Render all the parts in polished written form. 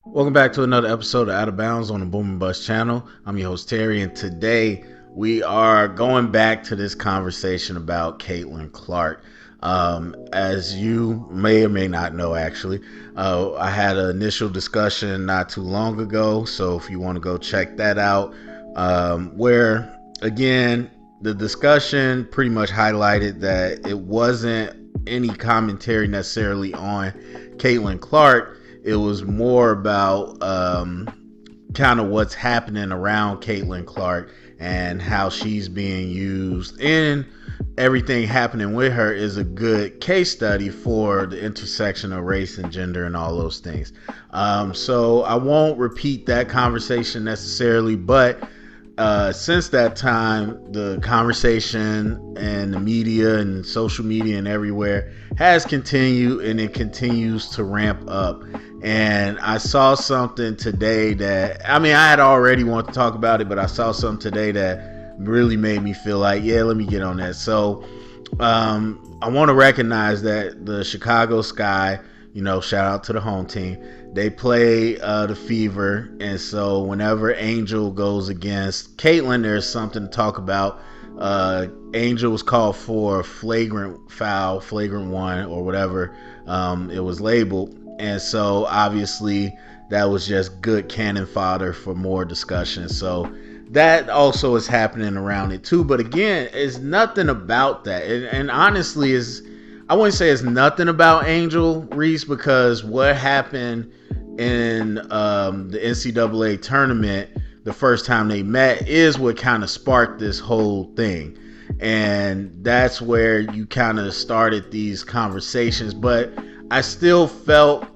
Welcome back to another episode of Out of Bounds on the Boom and Bust channel. I'm your host Terry, and today we are going back to this conversation about Caitlin Clark. As you may or may not know, actually, I had an initial discussion not too long ago, so if you want to go check that out, where again the discussion pretty much highlighted that it wasn't any commentary necessarily on Caitlin Clark. It was more about kind of what's happening around Caitlin Clark and how she's being used, and everything happening with her is a good case study for the intersection of race and gender and all those things. So I won't repeat that conversation necessarily, but since that time, the conversation and the media and social media and everywhere has continued, and it continues to ramp up. And I saw something today that, I had already wanted to talk about it, but I saw something today that really made me feel like, yeah, let me get on that. So I want to recognize that the Chicago Sky, shout out to the home team, they play the Fever, and so whenever Angel goes against Caitlin, there's something to talk about. Angel was called for flagrant foul, flagrant one, or whatever it was labeled, and so obviously that was just good cannon fodder for more discussion. So that also is happening around it too, but again, it's nothing about that, and honestly I wouldn't say it's nothing about Angel Reese, because what happened in the NCAA tournament the first time they met is what kind of sparked this whole thing. And that's where you kind of started these conversations. But I still felt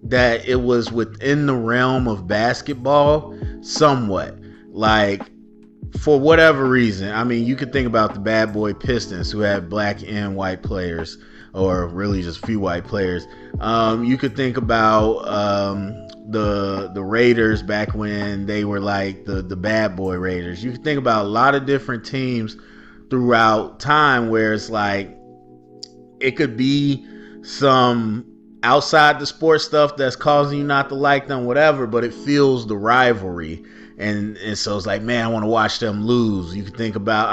that it was within the realm of basketball somewhat. Like, for whatever reason, you could think about the bad boy Pistons, who had black and white players, or really just a few white players. You could think about the Raiders back when they were like the bad boy Raiders. You could think about a lot of different teams throughout time where it's like it could be some outside the sports stuff that's causing you not to like them, whatever, but it fuels the rivalry. And so it's like, man, I want to watch them lose. You could think about,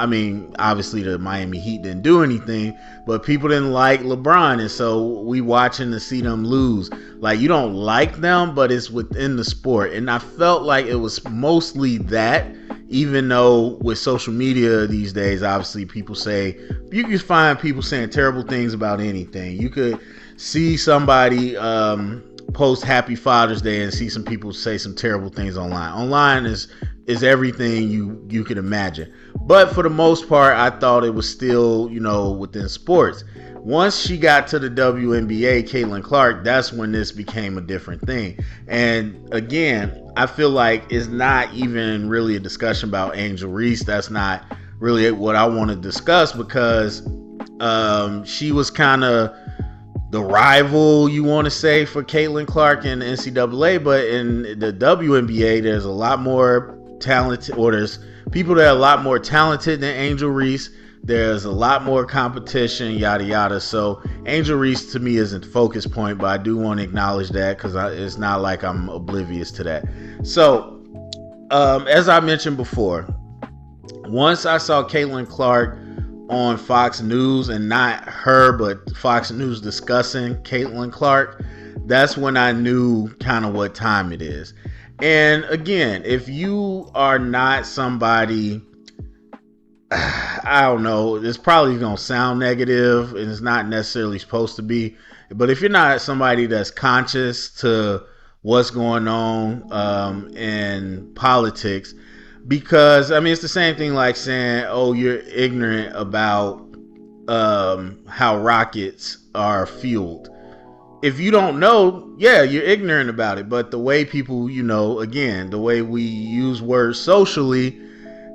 obviously the Miami Heat didn't do anything, but people didn't like LeBron, and so we watching to see them lose. Like, you don't like them, but it's within the sport. And I felt like it was mostly that, even though with social media these days, obviously people say, you can find people saying terrible things about anything. You could see somebody post Happy Father's Day and see some people say some terrible things online. Online is everything you could imagine. But for the most part, I thought it was still, within sports. Once she got to the WNBA, Caitlin Clark, that's when this became a different thing. And again, I feel like it's not even really a discussion about Angel Reese. That's not really what I want to discuss, because she was kind of the rival, you want to say, for Caitlin Clark in the NCAA, but in the WNBA, there's a lot more talented, or there's people that are a lot more talented than Angel Reese. There's a lot more competition, yada yada. So Angel Reese to me isn't the focus point, but I do want to acknowledge that, because it's not like I'm oblivious to that. So as I mentioned before, once I saw Caitlin Clark on Fox News, and not her, but Fox News discussing Caitlin Clark, that's when I knew kind of what time it is. And again, if you are not somebody, I don't know, it's probably going to sound negative, and it's not necessarily supposed to be, but if you're not somebody that's conscious to what's going on in politics, because it's the same thing like saying, oh, you're ignorant about how rockets are fueled. If you don't know, yeah, you're ignorant about it. But the way people, again, the way we use words socially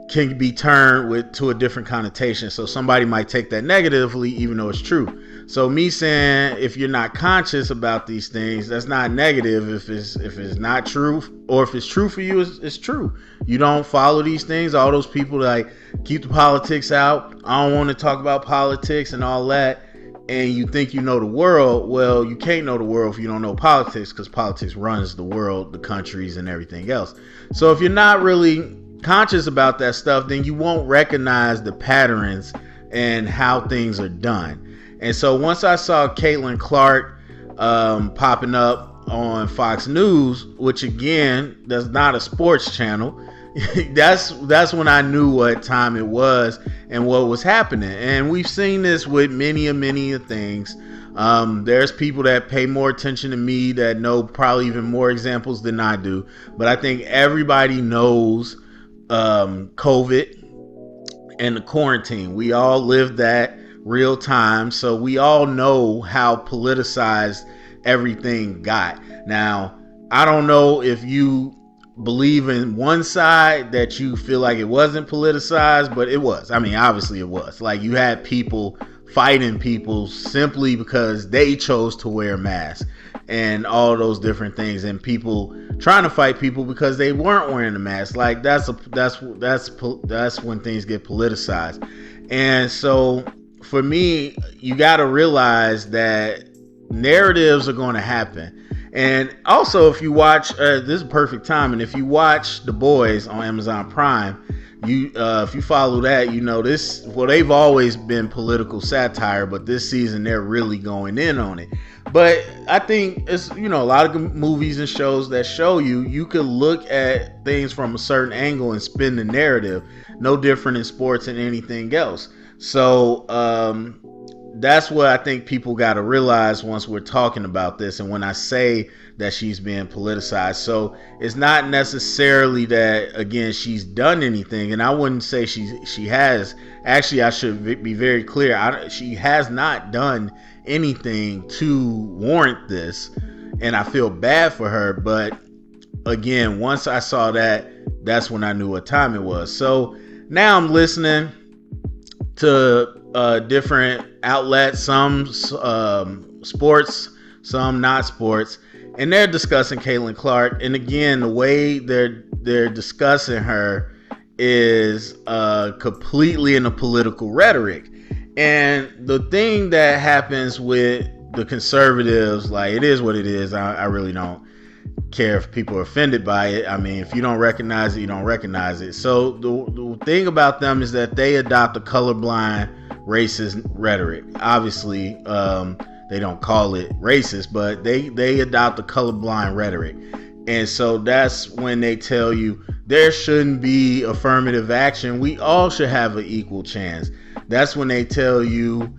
can be turned to a different connotation. So somebody might take that negatively, even though it's true. So me saying, if you're not conscious about these things, that's not negative. If it's not true, or if it's true for you, it's true. You don't follow these things. All those people that keep the politics out, I don't want to talk about politics and all that. and you think you know the world. Well, you can't know the world if you don't know politics, because politics runs the world, the countries, and everything else. So if you're not really conscious about that stuff, then you won't recognize the patterns and how things are done. And so once I saw Caitlin Clark popping up on Fox News, which again, that's not a sports channel, that's when I knew what time it was and what was happening. And we've seen this with many things. There's people that pay more attention to me that know probably even more examples than I do. But I think everybody knows COVID and the quarantine. We all lived that real time. So we all know how politicized everything got. Now, I don't know if you believe in one side that you feel like it wasn't politicized, but it was. I mean, obviously it was. Like, you had people fighting people simply because they chose to wear masks and all those different things, and people trying to fight people because they weren't wearing a mask. Like, that's when things get politicized. And so for me, you got to realize that narratives are going to happen. And also, if you watch, this is perfect time, and if you watch The Boys on Amazon Prime, if you follow that, you know this. Well, they've always been political satire, but this season they're really going in on it. But I think it's, a lot of movies and shows that show you could look at things from a certain angle and spin the narrative. No different in sports and anything else. So that's what I think people got to realize once we're talking about this. And when I say that she's being politicized, so it's not necessarily that, again, she's done anything. And I wouldn't say she has. Actually, I should be very clear. She has not done anything to warrant this. And I feel bad for her. But again, once I saw that, that's when I knew what time it was. So now I'm listening to different outlets, some sports, some not sports, and they're discussing Caitlin Clark. And again, the way they're discussing her is completely in a political rhetoric. And the thing that happens with the conservatives, like, it is what it is. I really don't care if people are offended by it. I mean, if you don't recognize it, you don't recognize it. So the thing about them is that they adopt a colorblind racist rhetoric. Obviously, they don't call it racist, but they adopt a colorblind rhetoric. And so that's when they tell you there shouldn't be affirmative action. We all should have an equal chance. That's when they tell you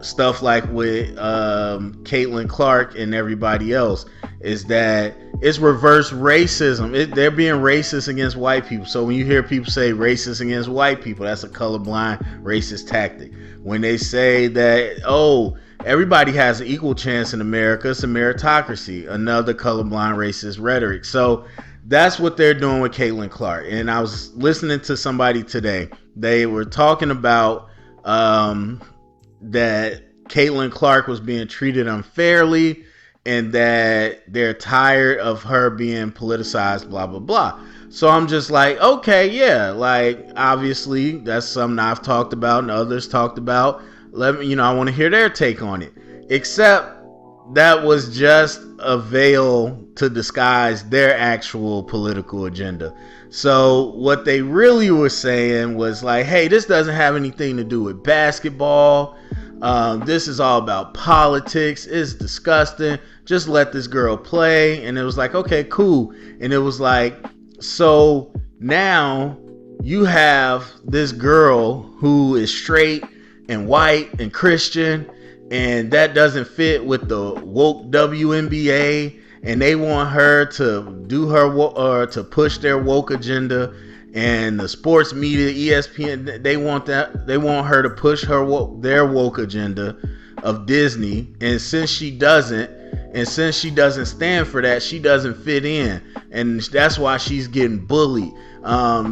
stuff like with Caitlin Clark and everybody else, is that it's reverse racism. They're being racist against white people. So when you hear people say racist against white people, that's a colorblind racist tactic. When they say that, oh, everybody has an equal chance in America, it's a meritocracy, another colorblind racist rhetoric. So that's what they're doing with Caitlin Clark. And I was listening to somebody today. They were talking about that Caitlin Clark was being treated unfairly, and that they're tired of her being politicized, blah, blah, blah. So I'm just like, okay, yeah, like, obviously that's something I've talked about and others talked about. Let me, I want to hear their take on it. Except that was just a veil to disguise their actual political agenda. So what they really were saying was like, hey, this doesn't have anything to do with basketball. This is all about politics. It's disgusting. Just let this girl play. And it was like, okay, cool. And it was like, so now you have this girl who is straight and white and Christian, and that doesn't fit with the woke WNBA, and they want her to do her or to push their woke agenda. And the sports media, ESPN, they want her to push their woke agenda of Disney. And since she doesn't stand for that, she doesn't fit in. And that's why she's getting bullied.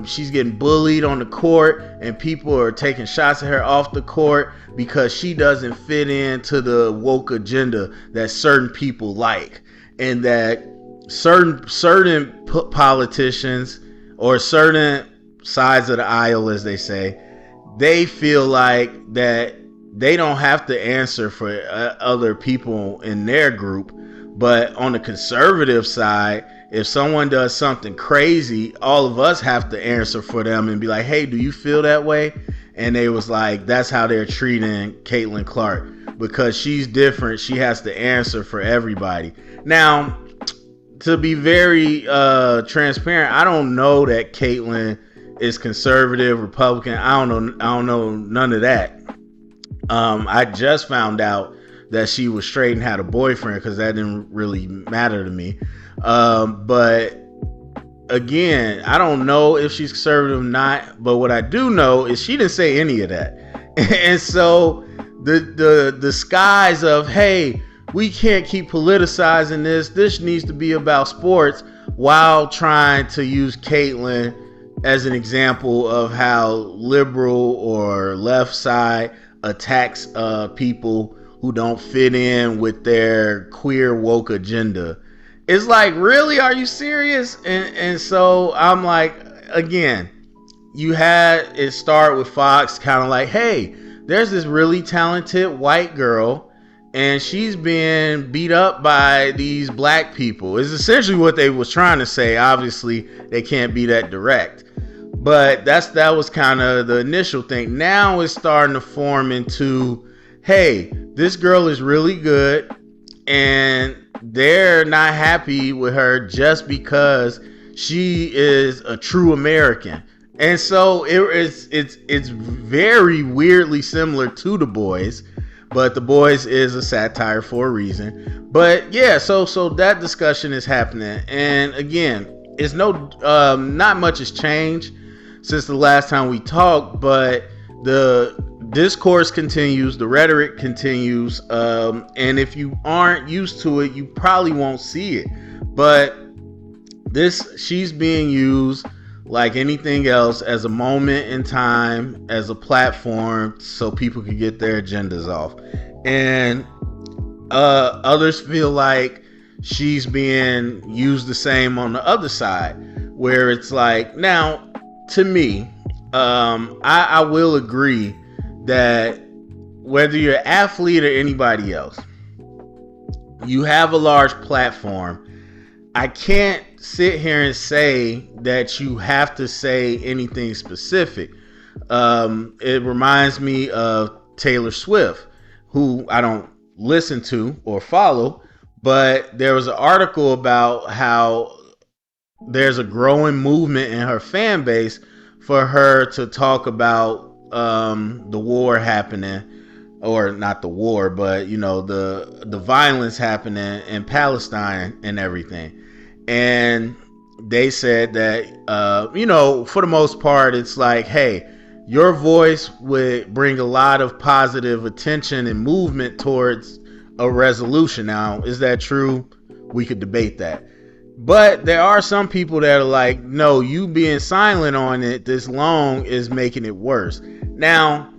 She's getting bullied on the court, and people are taking shots at her off the court because she doesn't fit into the woke agenda that certain people like. And that certain politicians or certain sides of the aisle, as they say, they feel like that they don't have to answer for other people in their group. But on the conservative side, if someone does something crazy, all of us have to answer for them and be like, hey, do you feel that way? And they was like, that's how they're treating Caitlin Clark. Because she's different, she has to answer for everybody. Now, to be very transparent, I don't know that Caitlin is conservative, Republican. I don't know none of that. I just found out that she was straight and had a boyfriend because that didn't really matter to me. But again, I don't know if she's conservative or not. But what I do know is she didn't say any of that. And so the disguise of, hey, we can't keep politicizing this. This needs to be about sports, while trying to use Caitlyn as an example of how liberal or left side attacks people who don't fit in with their queer woke agenda. It's like, really? Are you serious? And so I'm like, again, you had it start with Fox, kind of like, hey, there's this really talented white girl and she's being beat up by these black people. Is essentially what they was trying to say. Obviously, they can't be that direct. But that was kind of the initial thing. Now it's starting to form into, hey, this girl is really good and they're not happy with her just because she is a true American. And so it's very weirdly similar to The Boys, but The Boys is a satire for a reason. But yeah, so that discussion is happening. And again, it's not much has changed since the last time we talked, but the discourse continues, the rhetoric continues, and if you aren't used to it, you probably won't see it. But she's being used like anything else as a moment in time, as a platform, so people can get their agendas off. And others feel like she's being used the same on the other side, where it's like, now, to me, I will agree that whether you're an athlete or anybody else, you have a large platform. I can't sit here and say that you have to say anything specific. It reminds me of Taylor Swift, who I don't listen to or follow, but there was an article about how there's a growing movement in her fan base for her to talk about the war happening, or not the war, but the violence happening in Palestine and everything. And they said that for the most part, it's like, hey, your voice would bring a lot of positive attention and movement towards a resolution. Now, is that true? We could debate that. But there are some people that are like, no, you being silent on it this long is making it worse. Now,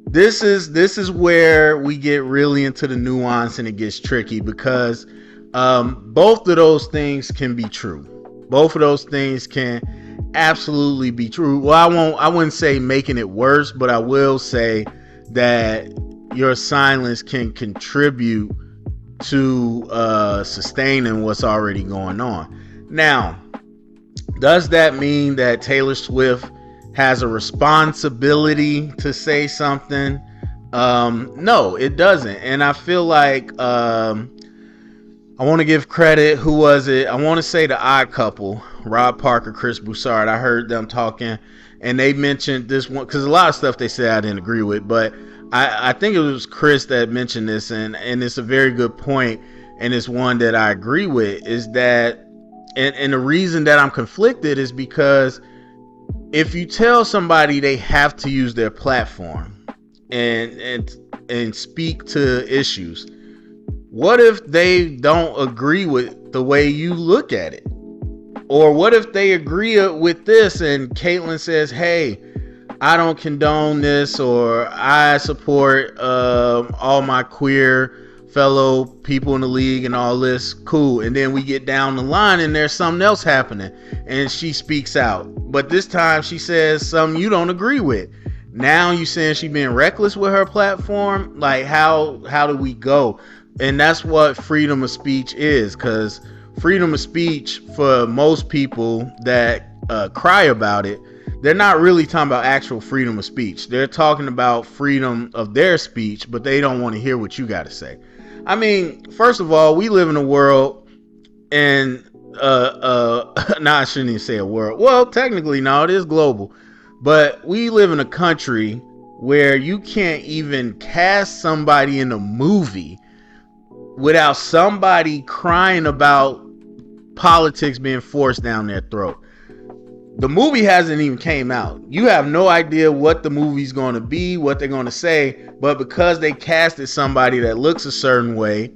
this is where we get really into the nuance and it gets tricky, because both of those things can be true. Both of those things can absolutely be true. Well, I wouldn't say making it worse, but I will say that your silence can contribute to sustaining what's already going on. Now, does that mean that Taylor Swift has a responsibility to say something? No, it doesn't. And I feel like I want to give credit. Who was it? I want to say The Odd Couple, Rob Parker, Chris Broussard. I heard them talking and they mentioned this one, because a lot of stuff they said I didn't agree with, but I think it was Chris that mentioned this, and it's a very good point, and it's one that I agree with, is that, and the reason that I'm conflicted is because if you tell somebody they have to use their platform and speak to issues, what if they don't agree with the way you look at it? Or what if they agree with this and Caitlyn says, hey, I don't condone this, or I support all my queer fellow people in the league and all this, cool. And then we get down the line and there's something else happening and she speaks out. But this time she says something you don't agree with. Now you saying she being reckless with her platform? Like how do we go? And that's what freedom of speech is, because freedom of speech for most people that cry about it, they're not really talking about actual freedom of speech. They're talking about freedom of their speech, but they don't want to hear what you got to say. I mean, first of all, we live in a world, and no, I shouldn't even say a world. Well, technically, no, it is global, but we live in a country where you can't even cast somebody in a movie without somebody crying about politics being forced down their throat. The movie hasn't even came out. You have no idea what the movie's going to be, what they're going to say, but because they casted somebody that looks a certain way,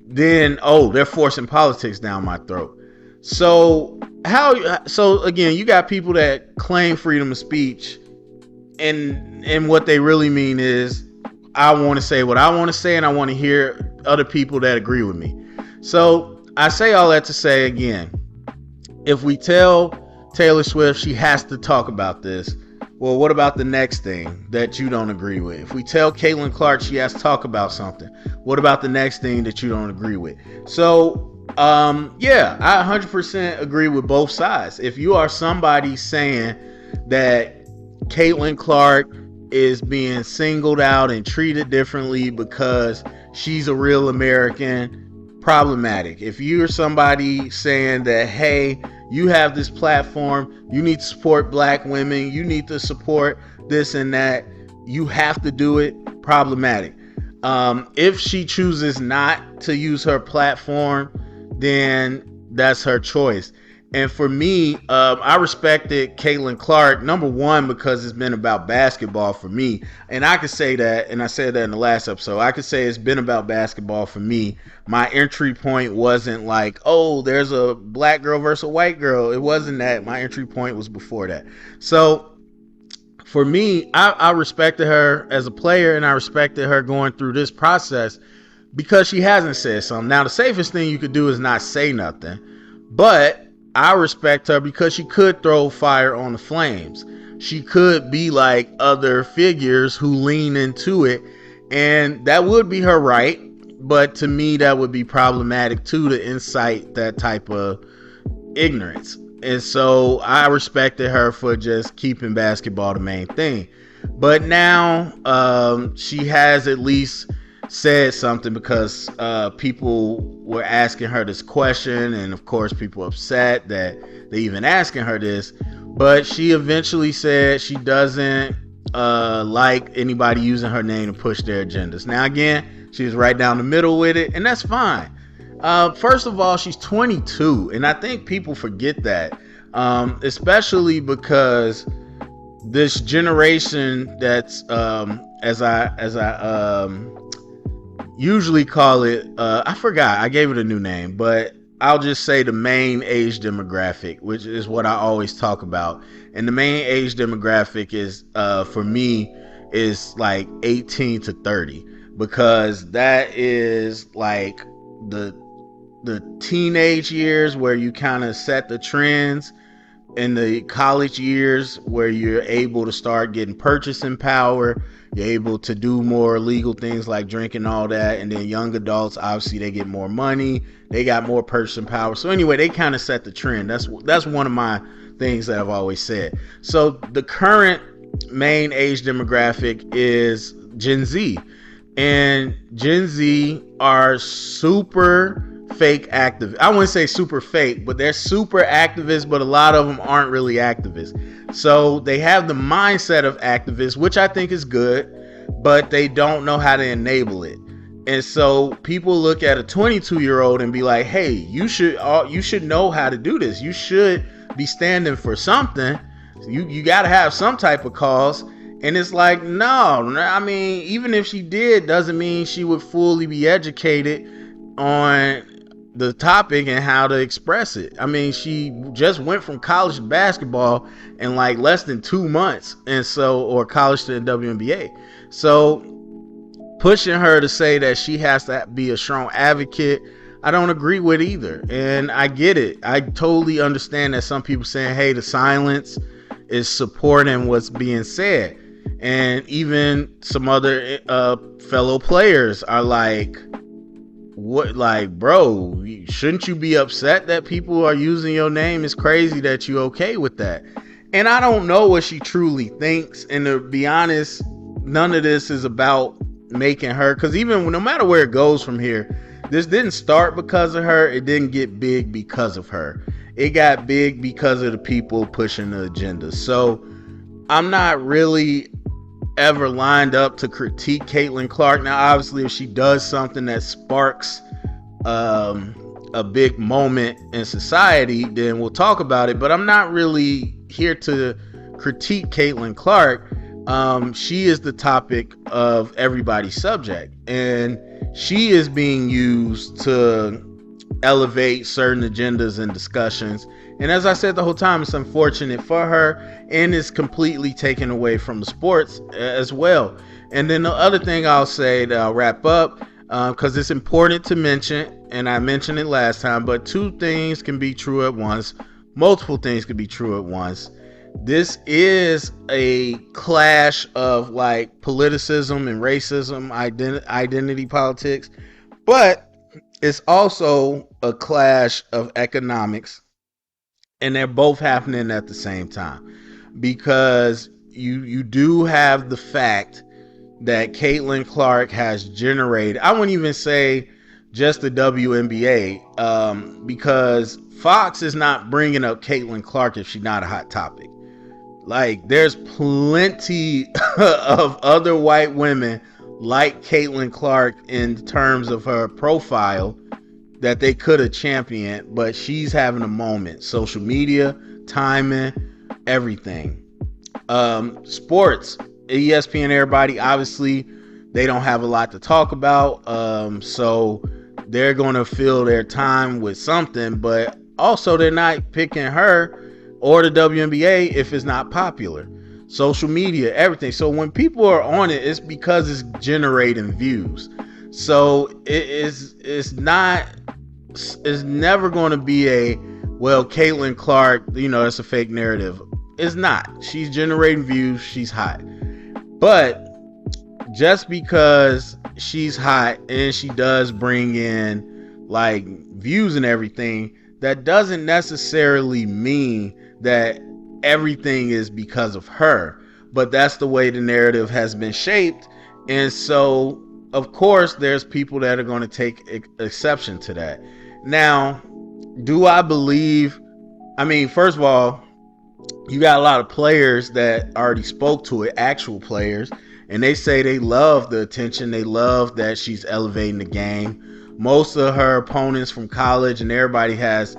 then they're forcing politics down my throat. So again, you got people that claim freedom of speech, and what they really mean is, I want to say what I want to say, and I want to hear other people that agree with me. So I say all that to say, again, if we tell Taylor Swift she has to talk about this, well, what about the next thing that you don't agree with? If we tell Caitlin Clark she has to talk about something, what about the next thing that you don't agree with? So yeah, I 100% agree with both sides. If you are somebody saying that Caitlin Clark is being singled out and treated differently because she's a real American, problematic. If you're somebody saying that, hey, you have this platform, you need to support black women, you need to support this and that, you have to do it, problematic. If she chooses not to use her platform, then that's her choice. And for me, I respected Caitlin Clark, number one, because it's been about basketball for me. And I could say that, and I said that in the last episode, I could say it's been about basketball for me. My entry point wasn't like, oh, there's a black girl versus a white girl. It wasn't that. My entry point was before that. So for me, I respected her as a player, and I respected her going through this process because she hasn't said something. Now, the safest thing you could do is not say nothing. But I respect her because she could throw fire on the flames. She could be like other figures who lean into it, and that would be her right. But to me, that would be problematic too, to incite that type of ignorance. And so I respected her for just keeping basketball the main thing. But now she has at least said something, because people were asking her this question, and of course people upset that they even asking her this. But she eventually said she doesn't like anybody using her name to push their agendas. Now again, she was right down the middle with it, and that's fine. First of all, she's 22, and I think people forget that, especially because this generation that's as I usually call it, I forgot, I gave it a new name, but I'll just say the main age demographic, which is what I always talk about. And the main age demographic is, for me, is like 18 to 30, because that is like the teenage years where you kind of set the trends, in the college years where you're able to start getting purchasing power. You're able to do more legal things like drinking, all that. And then young adults, obviously, they get more money. They got more purchasing power. So anyway, they kind of set the trend. That's one of my things that I've always said. So the current main age demographic is Gen Z. And Gen Z are super fake activists. I wouldn't say super fake, but they're super activists, but a lot of them aren't really activists. So they have the mindset of activists, which I think is good, but they don't know how to enable it. And so people look at a 22-year-old and be like, hey, you should know how to do this. You should be standing for something. You got to have some type of cause. And it's like, no, I mean, even if she did, doesn't mean she would fully be educated on the topic and how to express it. I mean, she just went from college to basketball in like less than 2 months, and so, or college to the WNBA. So pushing her to say that she has to be a strong advocate, I don't agree with either. And I get it. I totally understand that some people saying, hey, the silence is supporting what's being said. And even some other fellow players are like, what, like, bro, shouldn't you be upset that people are using your name? It's crazy that you okay with that. And I don't know what she truly thinks. And to be honest, none of this is about making her, because even no matter where it goes from here, this didn't start because of her. It didn't get big because of her. It got big because of the people pushing the agenda. So I'm not really ever lined up to critique Caitlin Clark. Now, obviously, if she does something that sparks a big moment in society, then we'll talk about it. But I'm not really here to critique Caitlin Clark. She is the topic of everybody's subject, and she is being used to elevate certain agendas and discussions. And as I said the whole time, it's unfortunate for her, and it's completely taken away from the sports as well. And then the other thing I'll say that I'll wrap up, because it's important to mention, and I mentioned it last time, but two things can be true at once. Multiple things can be true at once. This is a clash of like politicism and racism, identity politics, but it's also a clash of economics, and they're both happening at the same time, because you do have the fact that Caitlin Clark has generated, I wouldn't even say just the WNBA, because Fox is not bringing up Caitlin Clark if she's not a hot topic. Like, there's plenty of other white women like Caitlin Clark in terms of her profile that they could have championed, but she's having a moment. Social media, timing, everything. Sports, ESPN, everybody, obviously, they don't have a lot to talk about. So they're going to fill their time with something, but also they're not picking her or the WNBA if it's not popular. Social media, everything. So when people are on it, it's because it's generating views. So it's never going to be a, well, Caitlin Clark, it's a fake narrative. It's not. She's generating views. She's hot. But just because she's hot and she does bring in like views and everything, that doesn't necessarily mean that everything is because of her. But that's the way the narrative has been shaped. And so, of course, there's people that are going to take exception to that. Now, do I believe, first of all, you got a lot of players that already spoke to it, actual players, and they say they love the attention. They love that she's elevating the game. Most of her opponents from college and everybody has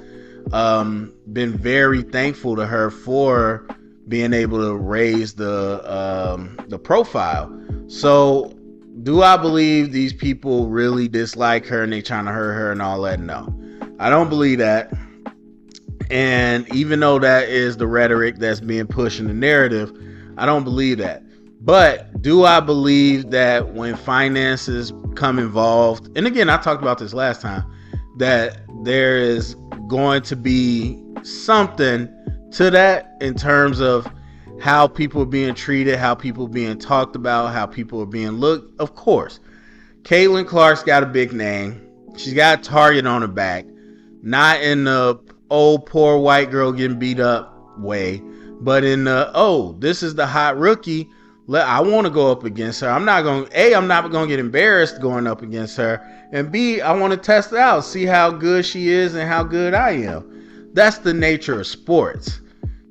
been very thankful to her for being able to raise the profile. So do I believe these people really dislike her and they trying to hurt her and all that? No, I don't believe that. And even though that is the rhetoric that's being pushed in the narrative, I don't believe that. But do I believe that when finances come involved, and again, I talked about this last time, that there is going to be something to that in terms of how people are being treated, how people are being talked about, how people are being looked? Of course. Caitlin Clark's got a big name. She's got a target on her back. Not in the old poor white girl getting beat up way, but in the, this is the hot rookie. I want to go up against her. I'm not going to get embarrassed going up against her. And B, I want to test it out, see how good she is and how good I am. That's the nature of sports.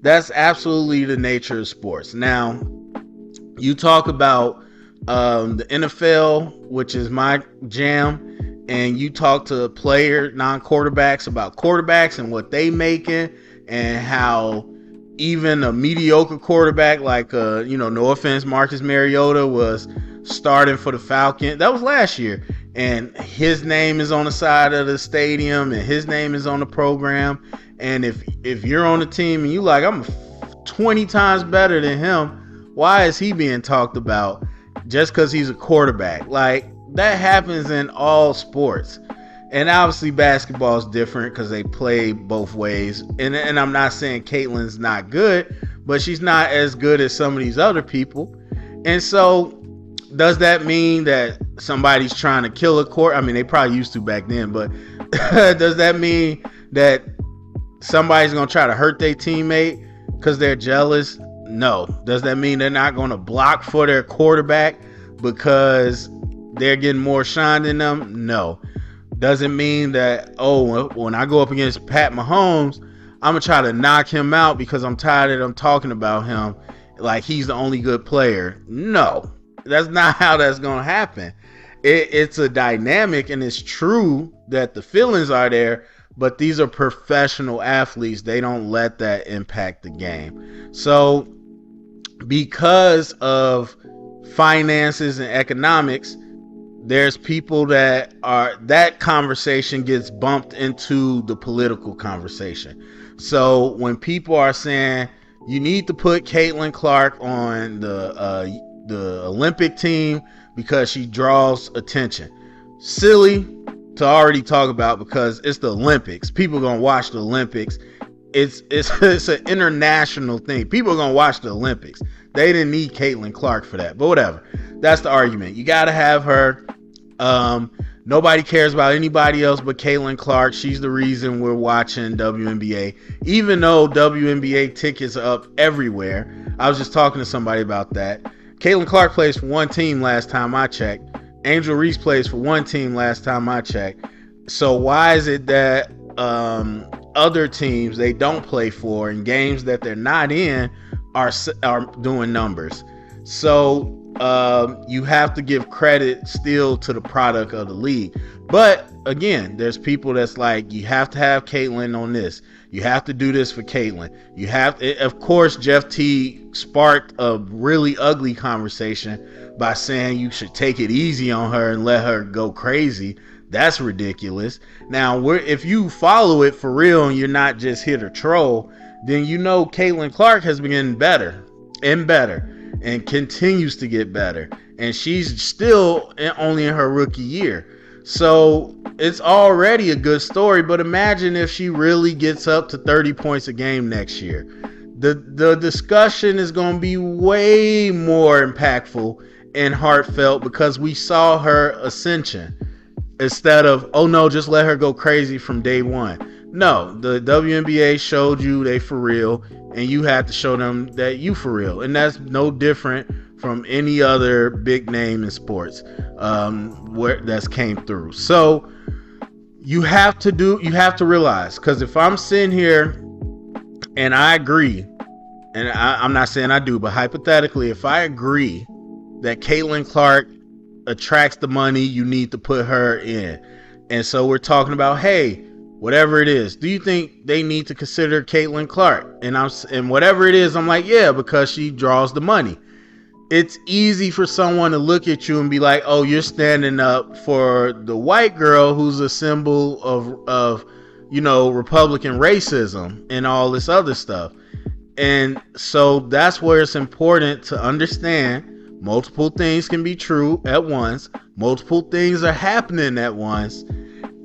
That's absolutely the nature of sports. Now, you talk about the NFL, which is my jam, and you talk to non-quarterbacks about quarterbacks and what they making, and how even a mediocre quarterback like, no offense, Marcus Mariota was starting for the Falcons. That was last year. And his name is on the side of the stadium and his name is on the program. And if you're on the team and you like, I'm 20 times better than him, why is he being talked about just because he's a quarterback? Like, that happens in all sports. And obviously basketball is different because they play both ways. And I'm not saying Caitlin's not good, but she's not as good as some of these other people. And so, does that mean that somebody's trying to kill a court? I mean, they probably used to back then, but does that mean that somebody's going to try to hurt their teammate because they're jealous? No. Does that mean they're not going to block for their quarterback because they're getting more shine than them? No. Doesn't mean that, when I go up against Pat Mahomes, I'm going to try to knock him out because I'm tired of them talking about him like he's the only good player. No. That's not how that's going to happen. It's a dynamic, and it's true that the feelings are there, but these are professional athletes. They don't let that impact the game. So because of finances and economics, there's people that conversation gets bumped into the political conversation. So when people are saying you need to put Caitlin Clark on the Olympic team because she draws attention, silly to already talk about, because it's the Olympics. People are gonna watch the Olympics. It's an international thing. People are gonna watch the Olympics. They didn't need Caitlin Clark for that, but whatever. That's the argument. You gotta have her. Nobody cares about anybody else but Caitlin Clark. She's the reason we're watching WNBA, even though WNBA tickets are up everywhere. I was just talking to somebody about that. Caitlin Clark plays for one team last time I checked. Angel Reese plays for one team last time I checked. So why is it that other teams they don't play for in games that they're not in are doing numbers? So you have to give credit still to the product of the league. But again, there's people that's like, you have to have Caitlin on this. You have to do this for Caitlin. You have to, of course, Jeff T sparked a really ugly conversation by saying you should take it easy on her and let her go crazy. That's ridiculous. Now, if you follow it for real and you're not just here to troll, then you know Caitlin Clark has been getting better and better and continues to get better. And she's still only in her rookie year. So it's already a good story, but imagine if she really gets up to 30 points a game next year. The discussion is going to be way more impactful and heartfelt because we saw her ascension instead of, oh no, just let her go crazy from day one. No, the WNBA showed you they for real, and you had to show them that you for real. And that's no different from any other big name in sports where that's came through. So you have to realize, because if I'm sitting here and I agree, and I'm not saying I do, but hypothetically, if I agree that Caitlin Clark attracts the money, you need to put her in. And so we're talking about, hey, whatever it is, do you think they need to consider Caitlin Clark? And whatever it is, I'm like, yeah, because she draws the money. It's easy for someone to look at you and be like, oh, you're standing up for the white girl who's a symbol of Republican racism and all this other stuff. And so that's where it's important to understand multiple things can be true at once. Multiple things are happening at once.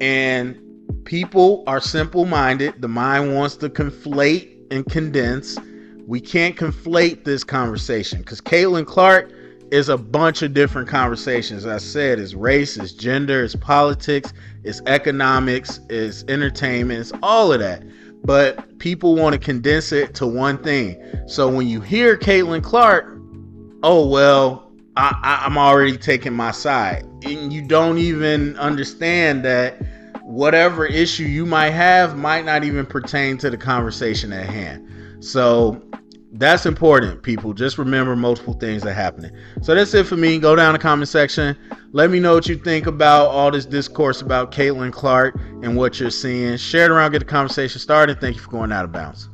And people are simple-minded. The mind wants to conflate and condense. We can't conflate this conversation because Caitlin Clark is a bunch of different conversations. As I said, it's race, it's gender, it's politics, it's economics, it's entertainment, it's all of that. But people want to condense it to one thing. So when you hear Caitlin Clark, oh, well, I'm already taking my side. And you don't even understand that whatever issue you might have might not even pertain to the conversation at hand. So that's important, people. Just remember multiple things are happening. So that's it for me. Go down the comment section. Let me know what you think about all this discourse about Caitlin Clark and what you're seeing. Share it around, get the conversation started. Thank you for going out of bounds.